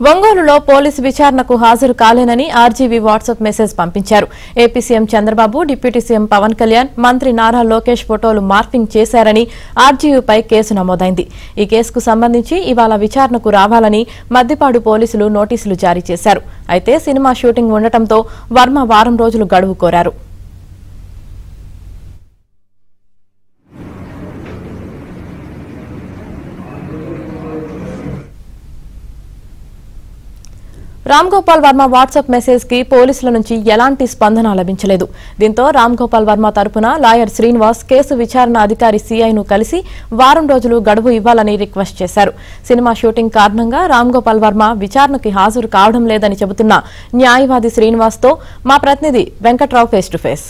ఒంగోలులో పోలీసు విచారణకు హాజరు కాలేనని ఆర్జీవీ వాట్సాప్ మెసేజ్ పంపించారు. AP CM Chandrababu, deputy CM Pawan Kalyan, మంత్రి నారా లోకేష్ ఫోటోలు మార్ఫింగ్ చేశారని ఆర్జీవీపై కేసు నమోదైంది. ఈ కేసుకు సంబంధించి ఇవాళ విచారణకు రావాలని మద్దిపాడు పోలీసులు నోటీసులు జారీ చేశారు. అయితే సినిమా షూటింగ్ ఉండటంతో వర్మ వారం రోజులు గడువు కోరారు. రామ్ గోపాల్ వర్మ వాట్సాప్ మెసేజ్ కి పోలీసుల నుంచి ఎలాంటి స్పందన లభించలేదు. దీంతో రామ్ గోపాల్ వర్మ తరపున లాయర్ శ్రీనివాస్ కేసు విచారణ అధికారి సీఐను కలిసి వారం రోజులు గడువు ఇవ్వాలని రిక్వెస్ట్ చేశారు. సినిమా షూటింగ్ కారణంగా రామ్ గోపాల్ వర్మ విచారణకు హాజరు కావడం లేదని చెబుతున్న న్యాయవాది శ్రీనివాస్ తో మా ప్రతినిధి వెంకట్రావు ఫేస్ టు ఫేస్.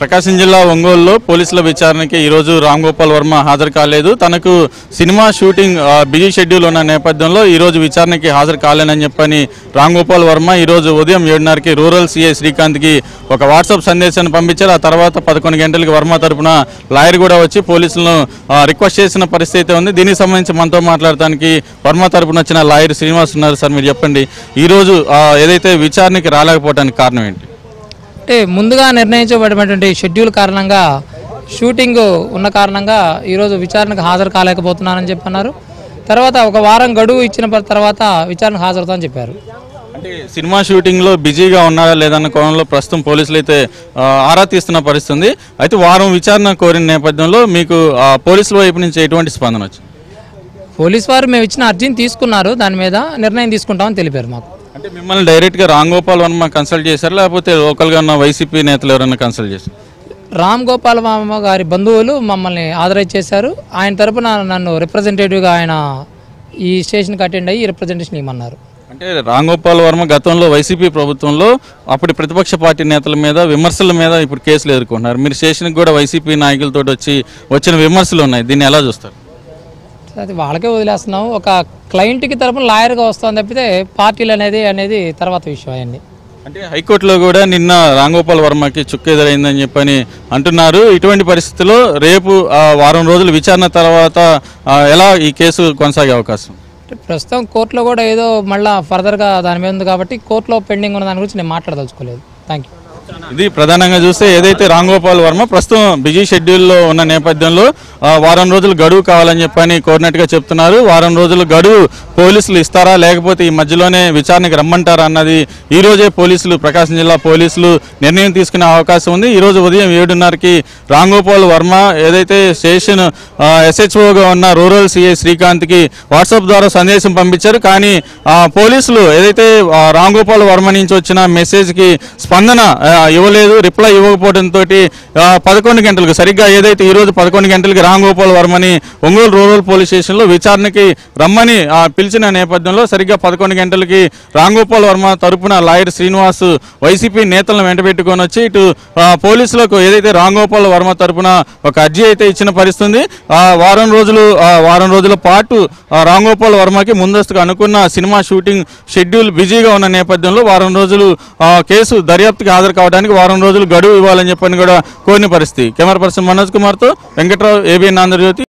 ప్రకాశం జిల్లా ఒంగోలులో పోలీసుల విచారణకి ఈరోజు రామ్ గోపాల్ వర్మ హాజరు కాలేదు. తనకు సినిమా షూటింగ్ బిజీ షెడ్యూల్ ఉన్న నేపథ్యంలో ఈరోజు విచారణకి హాజరు కాలేనని చెప్పని రామ్ గోపాల్ వర్మ ఈరోజు ఉదయం 7:30కి రూరల్ సీఐ శ్రీకాంత్కి ఒక వాట్సాప్ సందేశాన్ని పంపించారు. ఆ తర్వాత 11 గంటలకి వర్మ తరపున లాయర్ కూడా వచ్చి పోలీసులను రిక్వెస్ట్ చేసిన పరిస్థితి ఉంది. దీనికి సంబంధించి మనతో మాట్లాడటానికి వర్మ తరపున వచ్చిన లాయర్ శ్రీనివాస్ ఉన్నారు. సార్, మీరు చెప్పండి, ఈరోజు ఏదైతే విచారణకి రాలేకపోవడానికి కారణం ఏంటి? అంటే ముందుగా నిర్ణయించబడినటువంటి షెడ్యూల్ కారణంగా షూటింగ్ ఉన్న కారణంగా ఈరోజు విచారణకు హాజరు కాలేకపోతున్నానని చెప్పన్నారు. తర్వాత ఒక వారం గడువు ఇచ్చిన తర్వాత విచారణకు హాజరవుతామని చెప్పారు. అంటే సినిమా షూటింగ్లో బిజీగా ఉన్నారా లేదన్న కోణంలో ప్రస్తుతం పోలీసులు అయితే ఆరా తీస్తున్న పరిస్థితి ఉంది. అయితే వారం విచారణ కోరిన నేపథ్యంలో మీకు పోలీసుల వైపు నుంచి ఎటువంటి స్పందన వచ్చింది? పోలీసు వారు మేము ఇచ్చిన అర్జీని తీసుకున్నారు, దాని మీద నిర్ణయం తీసుకుంటామని తెలిపారు మాకు. అంటే మిమ్మల్ని డైరెక్ట్గా రామ్ గోపాల్ వర్మ కన్సల్ట్ చేశారు, లేకపోతే లోకల్గా ఉన్న వైసీపీ నేతలు ఎవరైనా కన్సల్ట్ చేశారు? రామ్ గోపాల్ వర్మ గారి బంధువులు మమ్మల్ని ఆథరైజ్ చేశారు. ఆయన తరపున నన్ను రిప్రజెంటేటివ్గా ఆయన ఈ స్టేషన్కి అటెండ్ అయ్యి రిప్రజెంటేషన్ ఇవ్వమన్నారు. అంటే రామ్ గోపాల్ వర్మ గతంలో వైసీపీ ప్రభుత్వంలో అప్పుడు ప్రతిపక్ష పార్టీ నేతల మీద విమర్శల మీద ఇప్పుడు కేసులు ఎదుర్కొంటున్నారు. మీరు స్టేషన్కి కూడా వైసీపీ నాయకులతో వచ్చిన విమర్శలు ఉన్నాయి, దీన్ని ఎలా చూస్తారు? అది వాళ్ళకే వదిలేస్తున్నాము. ఒక క్లయింట్కి తరపున లాయర్గా వస్తాం తప్పితే పార్టీలు అనేది తర్వాత విషయం అవన్నీ. అంటే హైకోర్టులో కూడా నిన్న రామ్ గోపాల్ వర్మకి చుక్కెదురైందని చెప్పని అంటున్నారు. ఇటువంటి పరిస్థితుల్లో రేపు వారం రోజులు విచారణ తర్వాత ఎలా ఈ కేసు కొనసాగే అవకాశం? ప్రస్తుతం కోర్టులో కూడా ఏదో మళ్ళీ ఫర్దర్గా దాని మీద ఉంది కాబట్టి కోర్టులో పెండింగ్ ఉన్న దాని గురించి నేను మాట్లాడదలుచుకోలేదు. Thank you. ఇది ప్రధానంగా చూస్తే ఏదైతే రామ్ గోపాల్ వర్మ ప్రస్తుతం బిజీ షెడ్యూల్లో ఉన్న నేపథ్యంలో వారం రోజులు గడువు కావాలని చెప్పని కోరినట్టుగా చెప్తున్నారు. వారం రోజులు గడువు పోలీసులు ఇస్తారా లేకపోతే ఈ మధ్యలోనే విచారణకు రమ్మంటారా అన్నది ఈ రోజే ప్రకాశం జిల్లా పోలీసులు నిర్ణయం తీసుకునే అవకాశం ఉంది. ఈరోజు ఉదయం 7:30కి రామ్ గోపాల్ వర్మ ఏదైతే స్టేషన్ SHOగా ఉన్న రూరల్ సిఐ శ్రీకాంత్కి వాట్సాప్ ద్వారా సందేశం పంపించారు. కానీ పోలీసులు ఏదైతే రామ్ గోపాల్ వర్మ నుంచి వచ్చిన మెసేజ్కి స్పందన ఇవ్వలేదు, రిప్లై ఇవ్వకపోవడంతో 11 గంటలకు సరిగ్గా ఏదైతే ఈరోజు 11 గంటలకి రామ్ గోపాల్ వర్మని ఒంగోలు రూరల్ పోలీస్ స్టేషన్లో విచారణకి రమ్మని పిలిచిన నేపథ్యంలో సరిగ్గా 11 గంటలకి రామ్ గోపాల్ వర్మ తరపున లాయర్ శ్రీనివాస్ వైసీపీ నేతలను వెంటబెట్టుకొని వచ్చి ఇటు పోలీసులకు ఏదైతే రామ్ గోపాల్ వర్మ తరపున ఒక అర్జీ అయితే ఇచ్చిన పరిస్థితి. వారం రోజుల పాటు రామ్ గోపాల్ వర్మకి ముందస్తుగా అనుకున్న సినిమా షూటింగ్ షెడ్యూల్ బిజీగా ఉన్న నేపథ్యంలో వారం రోజులు కేసు దర్యాప్తుకి హాజరు కావడానికి వారం రోజులు గడువు ఇవ్వాలని చెప్పని కూడా కోరిన పరిస్థితి. కెమెరా పర్సన్ మనోజ్ కుమార్తో వెంకట్రావు, ABN ఆంధ్రజ్యోతి.